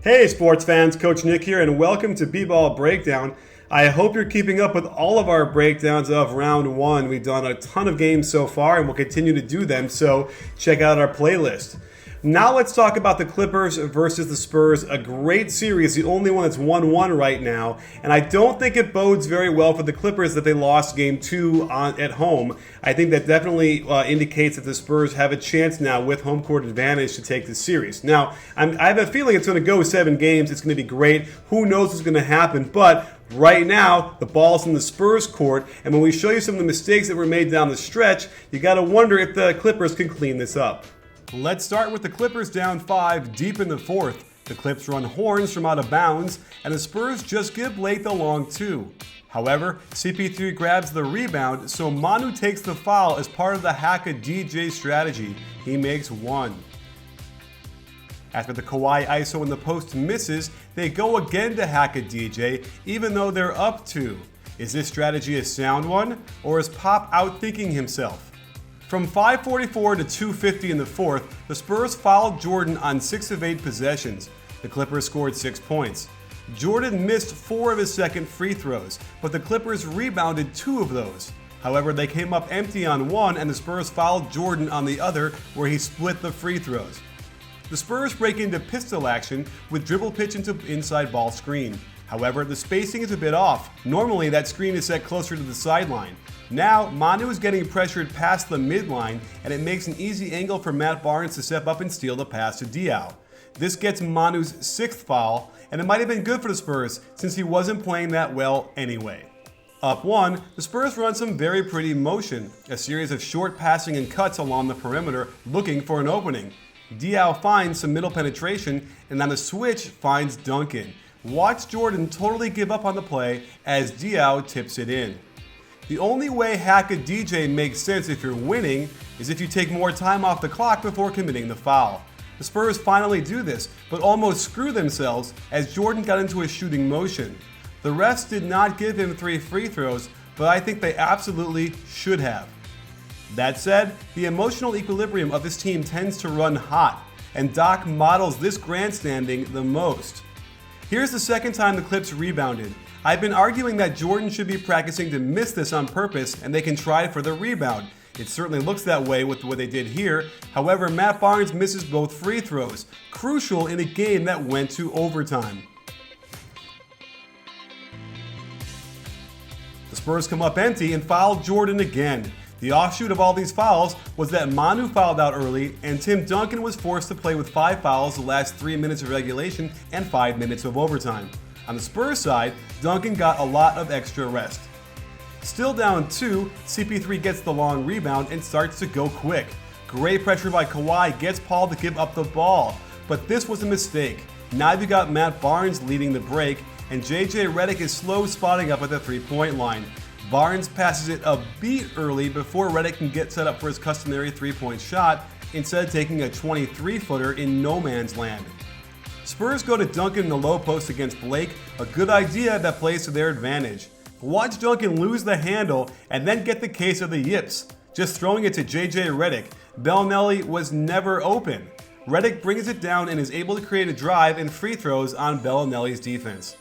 Hey sports fans, Coach Nick here, and welcome to BBallBreakdown. I hope you're keeping up with all of our breakdowns of round one. We've done a ton of games so far, and we'll continue to do them, so check out our playlist. Now let's talk about the Clippers versus the Spurs, a great series, the only one that's 1-1 right now, and I don't think it bodes very well for the Clippers that they lost game 2 at home. I think that definitely indicates that the Spurs have a chance now with home court advantage to take this series. Now, I have a feeling it's going to go 7 games. It's going to be great. Who knows what's going to happen, but right now, the ball's in the Spurs court, and when we show you some of the mistakes that were made down the stretch, you got to wonder if the Clippers can clean this up. Let's start with the Clippers down 5 deep in the fourth. The Clips run horns from out of bounds, and the Spurs just give Blake the long 2. However, CP3 grabs the rebound, so Manu takes the foul as part of the hack a DJ strategy. He makes 1. After the Kawhi ISO in the post misses, they go again to hack a DJ, even though they're up 2. Is this strategy a sound one, or is Pop outthinking himself? From 5:44 to 2:50 in the fourth, the Spurs fouled Jordan on 6 of 8 possessions. The Clippers scored 6 points. Jordan missed 4 of his second free throws, but the Clippers rebounded 2 of those. However, they came up empty on 1, and the Spurs fouled Jordan on the other, where he split the free throws. The Spurs break into pistol action with dribble pitch into inside ball screen. However, the spacing is a bit off. Normally, that screen is set closer to the sideline. Now, Manu is getting pressured past the midline, and it makes an easy angle for Matt Barnes to step up and steal the pass to Diaw. This gets Manu's 6th foul, and it might have been good for the Spurs since he wasn't playing that well anyway. Up 1, the Spurs run some very pretty motion, a series of short passing and cuts along the perimeter looking for an opening. Diaw finds some middle penetration, and on the switch finds Duncan. Watch Jordan totally give up on the play as Diaw tips it in. The only way hack a DJ makes sense if you're winning is if you take more time off the clock before committing the foul. The Spurs finally do this, but almost screw themselves as Jordan got into a shooting motion. The refs did not give him 3 free throws, but I think they absolutely should have. That said, the emotional equilibrium of this team tends to run hot, and Doc models this grandstanding the most. Here's the second time the Clips rebounded. I've been arguing that Jordan should be practicing to miss this on purpose and they can try for the rebound. It certainly looks that way with what they did here. However, Matt Barnes misses both free throws, crucial in a game that went to overtime. The Spurs come up empty and foul Jordan again. The offshoot of all these fouls was that Manu fouled out early and Tim Duncan was forced to play with 5 fouls the last 3 minutes of regulation and 5 minutes of overtime. On the Spurs side, Duncan got a lot of extra rest. Still down 2, CP3 gets the long rebound and starts to go quick. Great pressure by Kawhi gets Paul to give up the ball, but this was a mistake. Now you got Matt Barnes leading the break, and JJ Redick is slow spotting up at the 3-point line. Barnes passes it a beat early before Redick can get set up for his customary 3-point shot, instead of taking a 23-footer in no man's land. Spurs go to Duncan in the low post against Blake, a good idea that plays to their advantage. Watch Duncan lose the handle and then get the case of the yips, just throwing it to JJ Redick. Bellinelli was never open. Redick brings it down and is able to create a drive and free throws on Bellinelli's defense.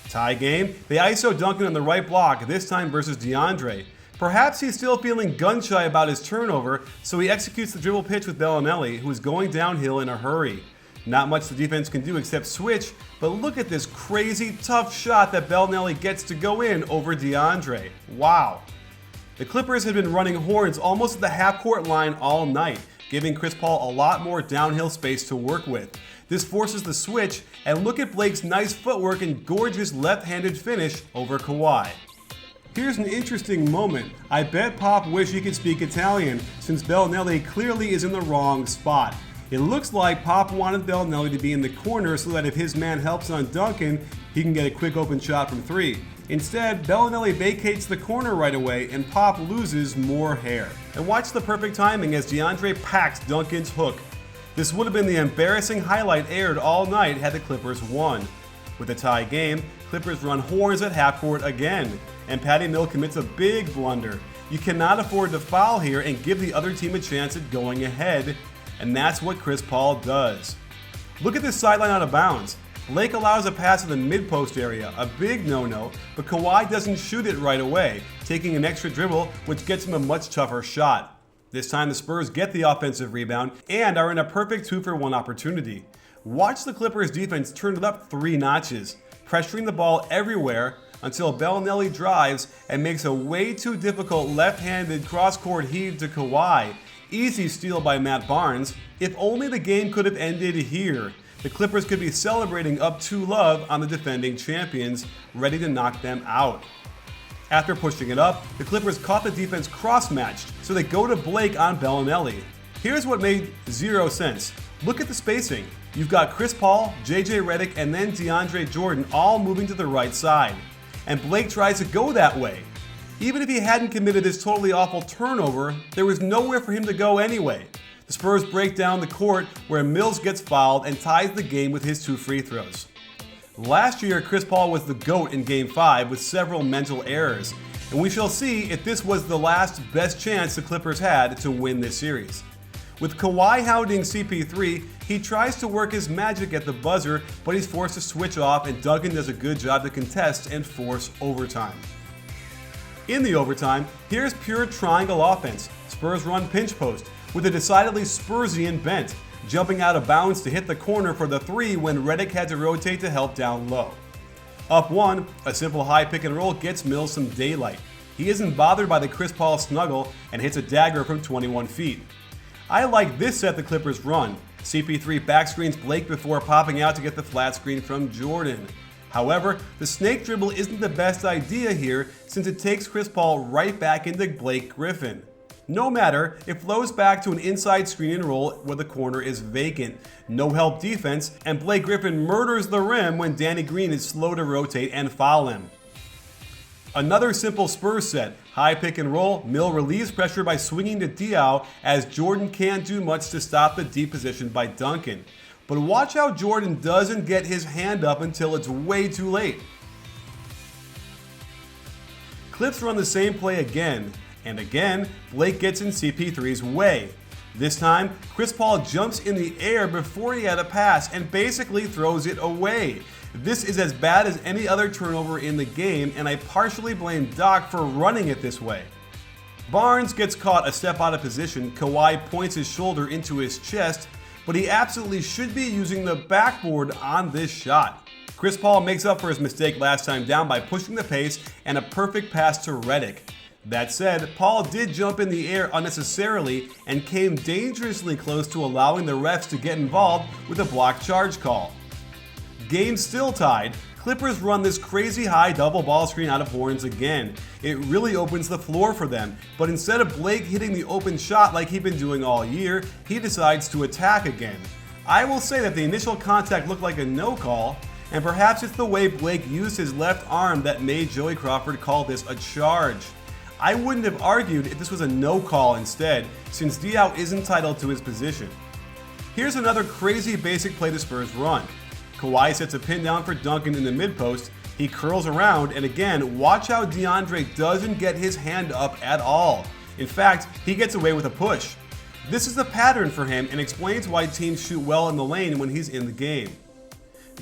Tie game, they ISO Duncan on the right block, this time versus DeAndre. Perhaps he's still feeling gun-shy about his turnover, so he executes the dribble pitch with Bellinelli, who is going downhill in a hurry. Not much the defense can do except switch, but look at this crazy tough shot that Bellinelli gets to go in over DeAndre. Wow. The Clippers had been running horns almost at the half-court line all night, giving Chris Paul a lot more downhill space to work with. This forces the switch, and look at Blake's nice footwork and gorgeous left-handed finish over Kawhi. Here's an interesting moment. I bet Pop wished he could speak Italian, since Bellinelli clearly is in the wrong spot. It looks like Pop wanted Bellinelli to be in the corner so that if his man helps on Duncan, he can get a quick open shot from 3. Instead, Bellinelli vacates the corner right away and Pop loses more hair. And watch the perfect timing as DeAndre packs Duncan's hook. This would have been the embarrassing highlight aired all night had the Clippers won. With a tie game, Clippers run horns at half court again, and Patty Mills commits a big blunder. You cannot afford to foul here and give the other team a chance at going ahead, and that's what Chris Paul does. Look at this sideline out of bounds. Blake allows a pass in the mid-post area, a big no-no, but Kawhi doesn't shoot it right away, taking an extra dribble, which gets him a much tougher shot. This time the Spurs get the offensive rebound and are in a perfect 2-for-1 opportunity. Watch the Clippers defense turn it up 3 notches, pressuring the ball everywhere until Bellinelli drives and makes a way too difficult left-handed cross-court heave to Kawhi. Easy steal by Matt Barnes. If only the game could have ended here. The Clippers could be celebrating up 2-love on the defending champions, ready to knock them out. After pushing it up, the Clippers caught the defense cross-matched, so they go to Blake on Bellinelli. Here's what made zero sense. Look at the spacing. You've got Chris Paul, JJ Redick, and then DeAndre Jordan all moving to the right side. And Blake tries to go that way. Even if he hadn't committed this totally awful turnover, there was nowhere for him to go anyway. The Spurs break down the court where Mills gets fouled and ties the game with his 2 free throws. Last year, Chris Paul was the GOAT in Game 5 with several mental errors, and we shall see if this was the last best chance the Clippers had to win this series. With Kawhi hounding CP3, he tries to work his magic at the buzzer, but he's forced to switch off, and Duncan does a good job to contest and force overtime. In the overtime, here's pure triangle offense. Spurs run pinch post with a decidedly Spursian bent, jumping out of bounds to hit the corner for the 3 when Redick had to rotate to help down low. Up 1, a simple high pick and roll gets Mills some daylight. He isn't bothered by the Chris Paul snuggle and hits a dagger from 21 feet. I like this set the Clippers run. CP3 backscreens Blake before popping out to get the flat screen from Jordan. However, the snake dribble isn't the best idea here since it takes Chris Paul right back into Blake Griffin. No matter, it flows back to an inside screen and roll where the corner is vacant. No help defense, and Blake Griffin murders the rim when Danny Green is slow to rotate and foul him. Another simple Spurs set. High pick and roll, Mill relieves pressure by swinging to Diaw as Jordan can't do much to stop the deep position by Duncan. But watch how Jordan doesn't get his hand up until it's way too late. Clips run the same play again, and again, Blake gets in CP3's way. This time, Chris Paul jumps in the air before he had a pass and basically throws it away. This is as bad as any other turnover in the game, and I partially blame Doc for running it this way. Barnes gets caught a step out of position. Kawhi points his shoulder into his chest, but he absolutely should be using the backboard on this shot. Chris Paul makes up for his mistake last time down by pushing the pace and a perfect pass to Redick. That said, Paul did jump in the air unnecessarily and came dangerously close to allowing the refs to get involved with a block charge call. Game still tied. Clippers run this crazy high double ball screen out of Horns again. It really opens the floor for them, but instead of Blake hitting the open shot like he'd been doing all year, he decides to attack again. I will say that the initial contact looked like a no call, and perhaps it's the way Blake used his left arm that made Joey Crawford call this a charge. I wouldn't have argued if this was a no call instead, since Diaw is entitled to his position. Here's another crazy basic play the Spurs run. Kawhi sets a pin down for Duncan in the mid-post. He curls around, and again, watch how DeAndre doesn't get his hand up at all. In fact, he gets away with a push. This is a pattern for him and explains why teams shoot well in the lane when he's in the game.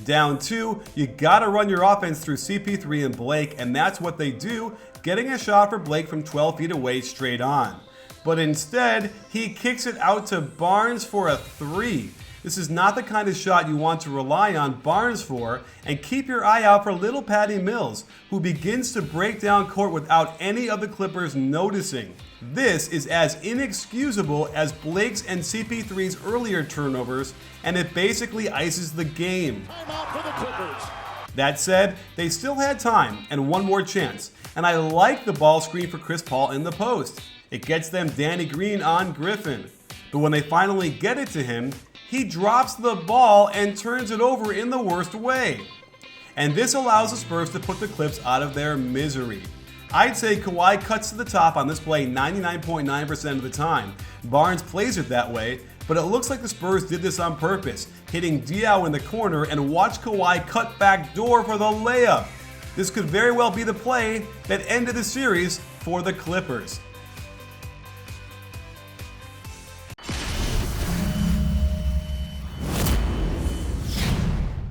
Down 2, you gotta run your offense through CP3 and Blake, and that's what they do, getting a shot for Blake from 12 feet away straight on. But instead, he kicks it out to Barnes for a 3. This is not the kind of shot you want to rely on Barnes for, and keep your eye out for little Patty Mills, who begins to break down court without any of the Clippers noticing. This is as inexcusable as Blake's and CP3's earlier turnovers, and it basically ices the game. Timeout for the Clippers. That said, they still had time and one more chance, and I like the ball screen for Chris Paul in the post. It gets them Danny Green on Griffin. But when they finally get it to him, he drops the ball and turns it over in the worst way. And this allows the Spurs to put the Clips out of their misery. I'd say Kawhi cuts to the top on this play 99.9% of the time. Barnes plays it that way, but it looks like the Spurs did this on purpose, hitting Diaw in the corner, and watch Kawhi cut back door for the layup. This could very well be the play that ended the series for the Clippers.